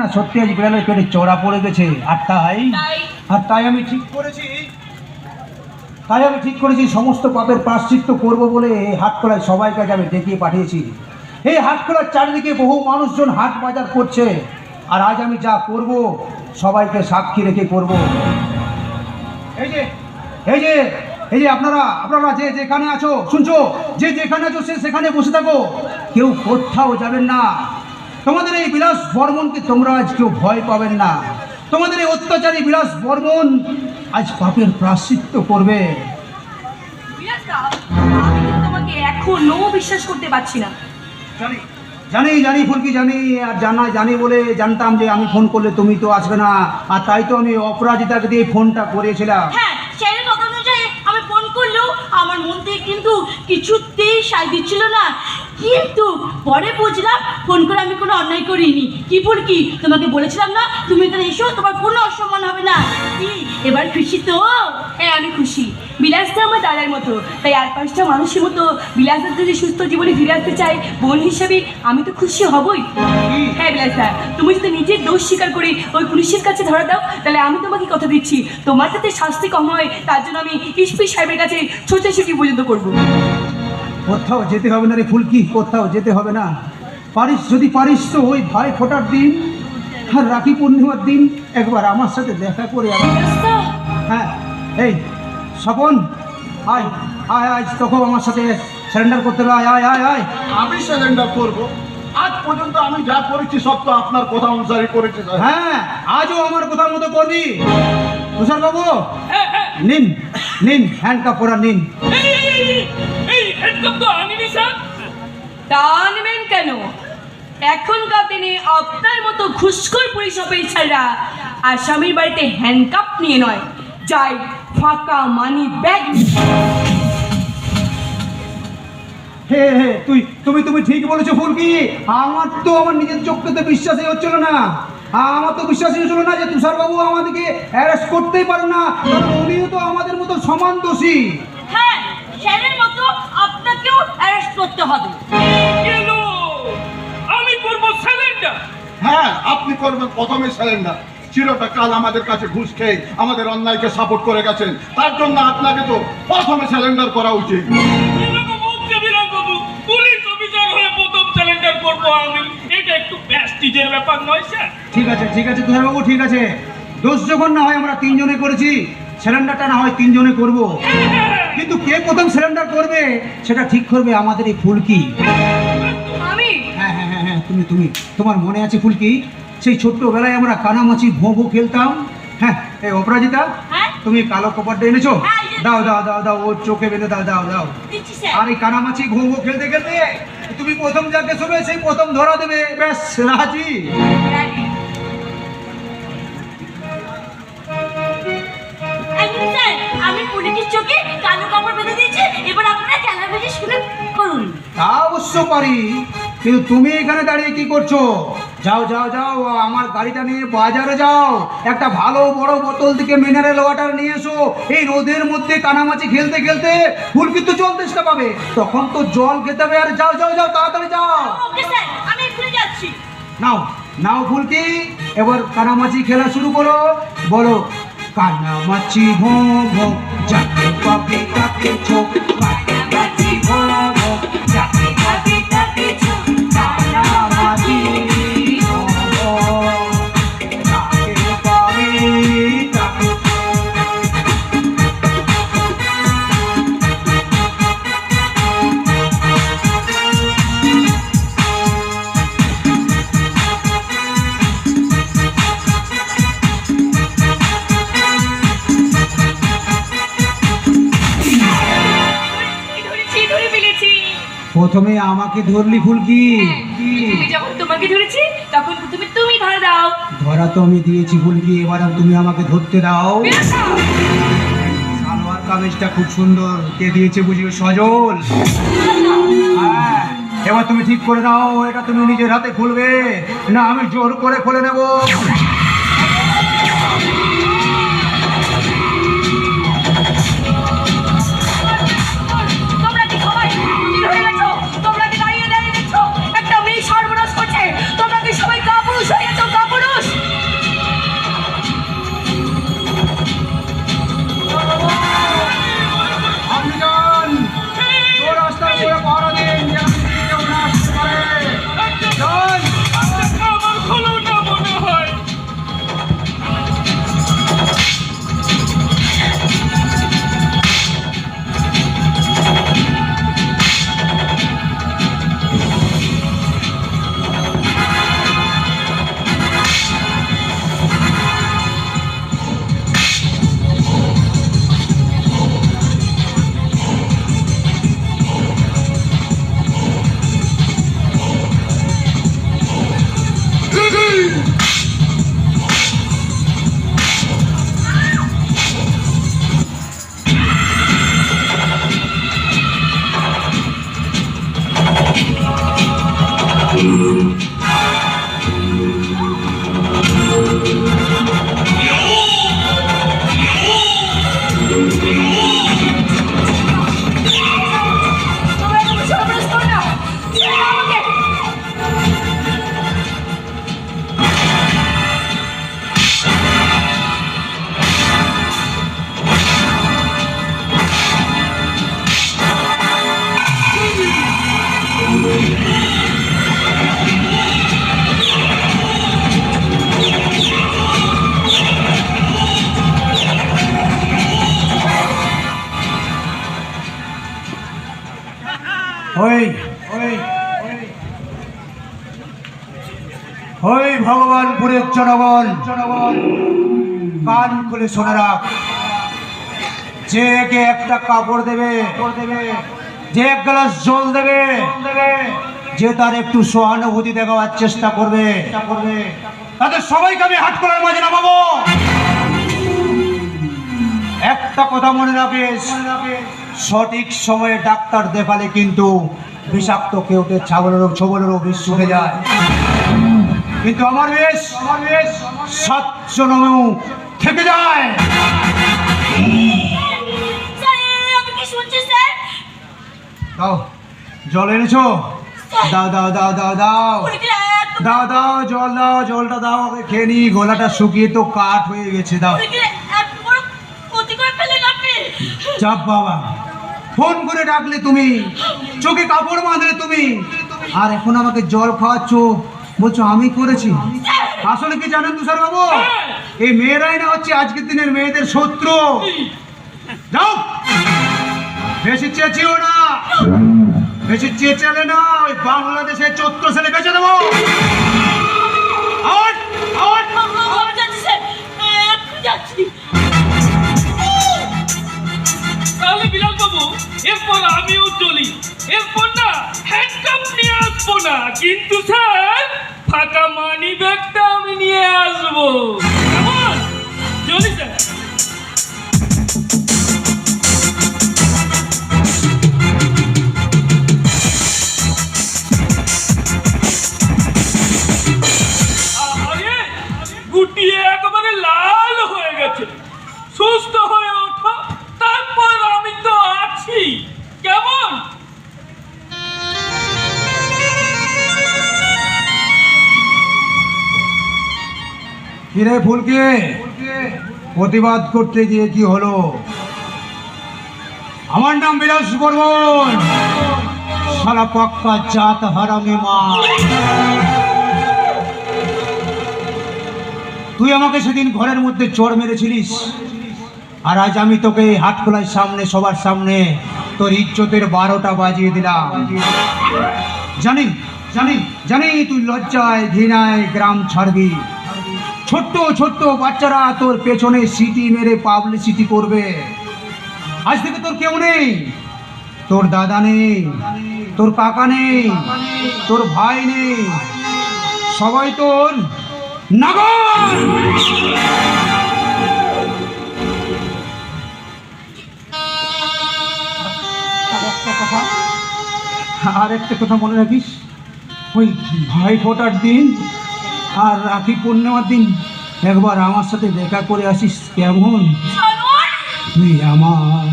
না সত্যি আজ বিড়ালের পেটে চড়া পড়ে গেছে। আর তাই আমি ঠিক করেছি সমস্ত পাপের প্রায়শ্চিত্ত করব বলে এই হাটখোলায় সবাইকে আমি ডেকে পাঠিয়েছি। এই হাটখোলার চারিদিকে বহু মানুষজন হাট বাজার করছে, আর আজ আমি যা করব সবাইকে সাক্ষী রেখে করব। এই যে আপনারা যে যেখানে আছো শুনছো, যে যেখানে আছো সেখানে বসে থাকো, কেউ কোথাও যাবেন না। তোমাদের এই বিলাস বর্মনকে তোমরা আজ কেউ ভয় পাবেন না। তোমাদের এই অত্যাচারী বিলাস বর্মন আজ পাপের প্রায়শ্চিত্ত করবে। তোমাকে এখনো বিশ্বাস করতে পারছি না। জানি ফুলকি, আর জানি বলে জানতাম যে আমি ফোন করলে তুমি তো আসবে না, আর তাই তো আমি অপরাজিতাকে দিয়ে ফোনটা করেছিলাম। হ্যাঁ, সেই কথা অনুযায়ী আমি ফোন করলেও আমার মন থেকে কিন্তু কিছুতেই সায় দিচ্ছিল না। কিন্তু পরে বুঝলাম ফোন করে আমি কোনো অন্যায় করিনি। কি ফুলকি, তোমাকে বলেছিলাম না তুমি এখানে এসো, তোমার কোনো অসম্মান হবে না। কি এবার খুশি তো? হ্যাঁ, আমি খুশি। বিলাসদা আমার দাদার মতো, তাই আর 5টা মানুষের মতো বিলাসদা যদি সুস্থ জীবনে ফিরে আসতে চাই বোন হিসেবে আমি তো খুশি হবই। হ্যাঁ বিলাসদা, তুমি যদি নিজের দোষ স্বীকার করে ওই পুলিশের কাছে ধরা দাও, তাহলে আমি তোমাকে কথা দিচ্ছি তোমার সাথে শাস্তি কম হয় তার জন্য আমি এসপি সাহেবের কাছে ছোটাছুটি পর্যন্ত করবো। কোথাও যেতে হবে না রে ফুলকি, কোথাও যেতে হবে না। যদি পারিস তো ওই ভাই ফোটার দিন আর রাখি পূর্ণিমার দিন একবার আমার সাথে দেখা করে আয়। হ্যাঁ, এই স্বপন, আয় তখন আমার সাথে সারেন্ডার করতে হবে। আয়। আমি সারেন্ডার করব? আজ পর্যন্ত আমি যা করেছি সব তো আপনার কথা অনুসারে করেছি। হ্যাঁ, আজও আমার কথা মতো করবি। তুষার বাবু, নিন হ্যান্ডকাপ পরা নিন। টানবেন কেন? এখনকার দিনে আপনার মতো ঘুষখোর পুলিশ অফিসাররা আসামির বাড়িতে হ্যান্ডকাপ নিয়ে নয়, যাই ফাঁকা মানি ব্যাগ। তুমি ঠিক বলেছো ফুলকি। আমার নিজের চোখকে তো বিশ্বাসই হচ্ছিল না। আমার তো বিশ্বাসই হচ্ছিল না যে তুষারবাবু আমাদেরকে অ্যারেস্ট করতেই পারে না, কারণ উনিও তো আমাদের মতো সমান দোষী। হ্যাঁ, সেনের মতো আপনাকেও অ্যারেস্ট করতে হবে। কেন? আমি করবো সারেন্ডার। হ্যাঁ, আপনি করবেন প্রথমে সারেন্ডার। চিরটা কাল আমাদের কাছে ঘুষ খেয়ে আমাদের অন্যায়কে সাপোর্ট করে গেছেন, তার জন্য আপনাকে তো প্রথমে সারেন্ডার করা উচিত। পুলিশ অফিসার হয়ে প্রথম সারেন্ডার করবো আমি, এটা একটু প্রেস্টিজের ব্যাপার নয় স্যার? ঠিক আছে তুষারবাবু, ঠিক আছে। দোষ যখন না হয় আমরা 3 জনে করেছি, সারেন্ডারটা না হয় 3 জনে করবো। কিন্তু কে প্রথম সারেন্ডার করবে সেটা ঠিক করবে আমাদের এই ফুলকি। আমি? হ্যাঁ, তুমি। তোমার মনে আছে ফুলকি, সেই ছোট্টবেলায় আমরা কানামাছি ভোঁ খেলতাম? হ্যাঁ, এই অপরাজিতা, তুমি কালো কপারটা এনেছো? দাও, ওর চোখে বেঁধে দাও। আর এই কানামাছি ভোঁ খেলতে তুমি প্রথম যাকে শোবে সেই প্রথম ধরা দেবে। ব্যাস, রাজি? আমি পুলিশের চোখে কালো কাপড় বেঁধে দিয়েছি, এবার আপনারা খেলা বেশি শুনে করুন। তা অবশ্য পারি, কিন্তু তুমি এখানে দাঁড়িয়ে কি করছো? যাও, আমার গাড়িটা নিয়ে বাজারে যাও, একটা ভালো বড় বোতল থেকে মিনারেল ওয়াটার নিয়ে এসো। এই রোদের মধ্যে কানামাছি খেলতে ফুল কিন্তু জল তেষ্টা পাবে, তখন তো জল খেতে হবে। আর যাও, তাড়াতাড়ি যাও। ওকে স্যার, আমি এক্ষুনি যাচ্ছি। নাও ফুলকি, এবার কানামাছি খেলা শুরু করো। বলো, কানামাছি ভোঁ যাকে পাবে তাকে ছোপ, কানামাছি ভোঁ যাকে পাবে তাকে ছোপ, কানামাছি প্রথমে আমাকে ধরলি ফুলকি? যখন তোমাকে ধরেছি তখন তুমি ধরে দাও। ধরা তো আমি দিয়েছি ফুলকি, এবার তুমি আমাকে ধরতে দাও। সালোয়ার কামিজটা খুব সুন্দর, কে দিয়েছে বুঝি? সজল। হ্যাঁ, এবার তুমি ঠিক করে দাও, এটা তুমি নিজের হাতে খুলবে না আমি জোর করে খুলে নেব? তোমরা কি সবাই কাপুরুষ হয়ে গেছো? কাপুরুষ ভগবানপুরের জনগণ কান খুলে শুনে রাখ, যে একে একটা কাপড় দেবে, যে এক গ্লাস জল দেবে, যে তার একটু সহানুভূতি দেখাবার চেষ্টা করবে, তাদের সবাইকে আমি হাটখোলার মাঝে নামাবো। একটা কথা মনে রাখিস, সঠিক সময়ে ডাক্তার দেখালে কিন্তু বিষাক্ত কেউটে ছবলেরও বিষ শুকে যায়, কিন্তু আমার বেশ 7 জনমেও থেকে যায়। আমি কি শুনছি স্যার? দাও জল এনেছো? দাও দাও দাও দাও দাও দাও দাও জল দাও, জলটা দাও, আগে খেয়ে নি, গলাটা শুকিয়ে তো কাঠ হয়ে গেছে। দাও। চাপ বাবা, ফোন করে ডাকলে তুমি, চোখে কাপড় বাঁধলে তুমি, আর এখন আমাকে জল খাওয়াচ্ছ, বলছো আমি করেছি। আসলে কি জানেন তুষার বাবু, এই মেয়েরাই না হচ্ছে আজকের দিনের মেয়েদের শত্রু। যাও, বেশি চেঁচিও না, বেশি চেঁচালে না ওই বাংলাদেশের 14 ছেলে বেঁচে দেবো। Out out. তাহলে বিলাল বাবু, এরপর আমিও চলি। এরপর না হ্যান্ডকাপ নিয়ে আসবো না, কিন্তু স্যার ফাঁকা মানি ব্যাগটা আমি নিয়ে আসবো। কেমন? চলি স্যার। আরে গুটিয়ে একেবারে লাল হয়ে গেছে। সুস্থ হয়ে ওঠো, তারপর আমি তো আছি। কেমন? কিরে ফুলকে, প্রতিবাদ করতে গিয়ে কি হলো? আমার নাম বিলাস বর্মন, শালা পাক্কা জাত হারামি মা। তুই আমাকে সেদিন ঘরের মধ্যে চড় মেরেছিলিস, আর আজ আমি তোকে হাটখোলার সামনে, সবার সামনে তোর ইজ্জতের 12টা বাজিয়ে দিলাম। জানি জানি জানি তুই লজ্জায় ঘৃণায় গ্রাম ছাড়বি। ছোট্ট ছোট্ট বাচ্চারা তোর পেছনে সিটি মেরে পাবলিসিটি করবে। আজ থেকে তোর কেউ নেই, তোর দাদা নেই, তোর কাকা নেই, তোর ভাই নেই, সবাই তোর নাগর। আর একটা কথা মনে রাখিস, ওই ভাই ফোটার দিন আর রাখি পূর্ণিমার দিন একবার আমার সাথে দেখা করে আসিস। কেমন? তুই আমার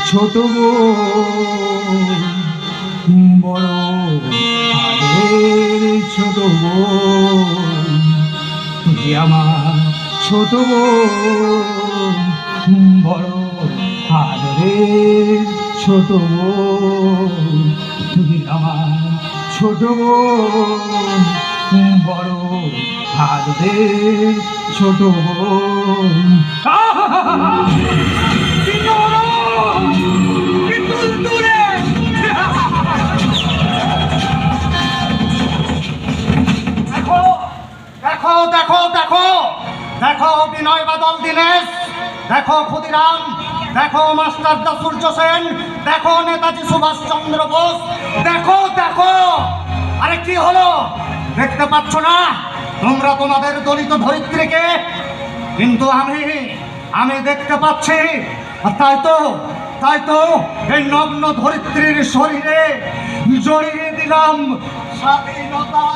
ছোট বোন, বড় আদরের ছোট বোন, তুই আমার ছোট বোন, বড় আদরের ছোট বোন, তুই আমার ছোট বোন, বড় আদরের ছোট বোন। দেখো দেখো দেখো দেখো বিনয় বাদল দীনেশ, দেখো ক্ষুদিরাম, দেখো মাস্টার দা সূর্য সেন, দেখো নেতাজি সুভাষ চন্দ্র বোস, দেখো দেখো। আরে কি হলো, দেখতে পাচ্ছ না তোমরা তোমাদের দলিত ধরিত্রীকে? কিন্তু আমি দেখতে পাচ্ছি। তাই তো এই নগ্ন ধরিত্রীর শরীরে জড়িয়ে দিলাম স্বাধীনতা।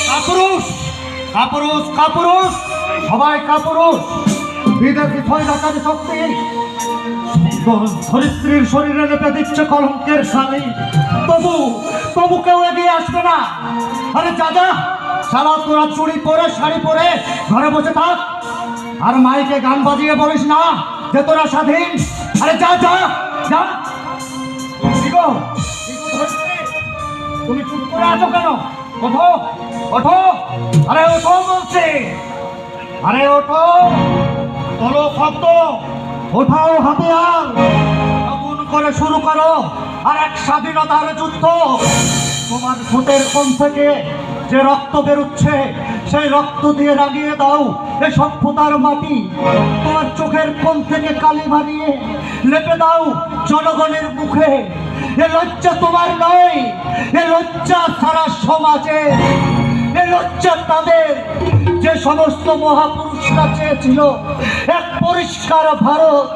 কাপুরুষ কাপুরুষ কাপুরুষ, সবাই কাপুরুষ। বিদেশি স্বৈরাচারী শক্তি ধরিত্রীর শরীরে লেপে দিচ্ছে কলঙ্কের শালী। তবু কেউ এগিয়ে আসবে না। আরে যা সারা তোরা চুড়ি পরে শাড়ি পরে ঘরে বসে থাক, আর মাইকে গান বাজিয়ে বলিস না যে তোরা স্বাধীন। আরে যা যা যা। তুমি চুপ করে আছো কেন? ওঠো ওঠো, আরে ওঠো বলছি, আরে ওঠো, তোলো শব্দ, ওঠাও হাতিয়ার, আগুন করে শুরু করো। আর এক স্বাধীনতার যুদ্ধ। তোমার ঠোঁটের কোণ থেকে যে রক্ত বেরোচ্ছে সেই রক্ত দিয়ে রাঙিয়ে দাও এ সভ্যতার মাটি। তোমার চোখের কোণ থেকে কালি মারিয়ে লেপে দাও জনগণের মুখে। এ লজ্জা তোমার নয়, এ লজ্জা সারা সমাজে, এ লজ্জা তাদের যে সমস্ত মহাপুরুষরা চেয়েছিল এক পরিষ্কার ভারত।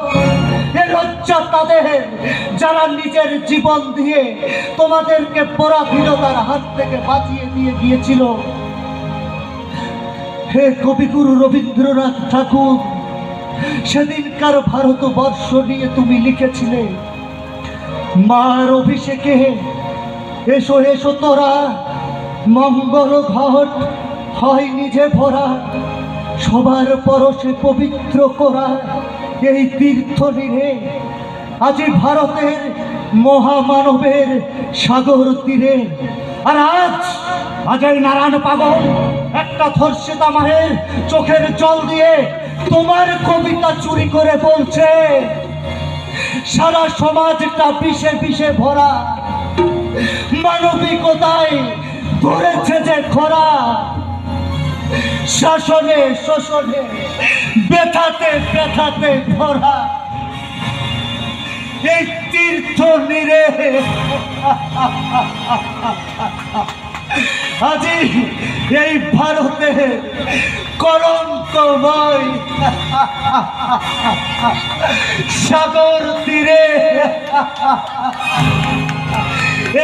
এ লজ্জা তাদের যারা নিজের জীবন দিয়ে তোমাদেরকে পরাধীনতার হাত থেকে বাঁচিয়ে দিয়ে গিয়েছিল। হে কবিগুরু রবীন্দ্রনাথ ঠাকুর, সেদিনকার ভারতবর্ষ নিয়ে তুমি লিখেছিলে, মার অভিষেকে এসো এসো তোরা, মঙ্গল ঘট হয় নিজে ভরা, সবার পরশে পবিত্র করা এই তীর্থ নীরে। আজি ভারতের মহামানবের সাগর তীরে। আর আজ এই নারায়ণ পাগল একটা ধর্ষিতা মায়ের চোখের জল দিয়ে তোমার কবিতা চুরি করে বলছে সারা সমাজটা বিষে বিষে ভরা, মানবিকতায় ধরেছে যে খরা, শাসনে শোষণে ব্যথাতে ব্যথাতে ভরা এই তীর্থ নীরে। আজি এই ভারতের কলঙ্কময় সাগর তীরে,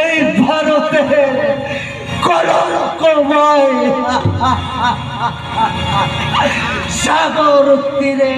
এই ভারতের কলঙ্কময় সাগর তীরে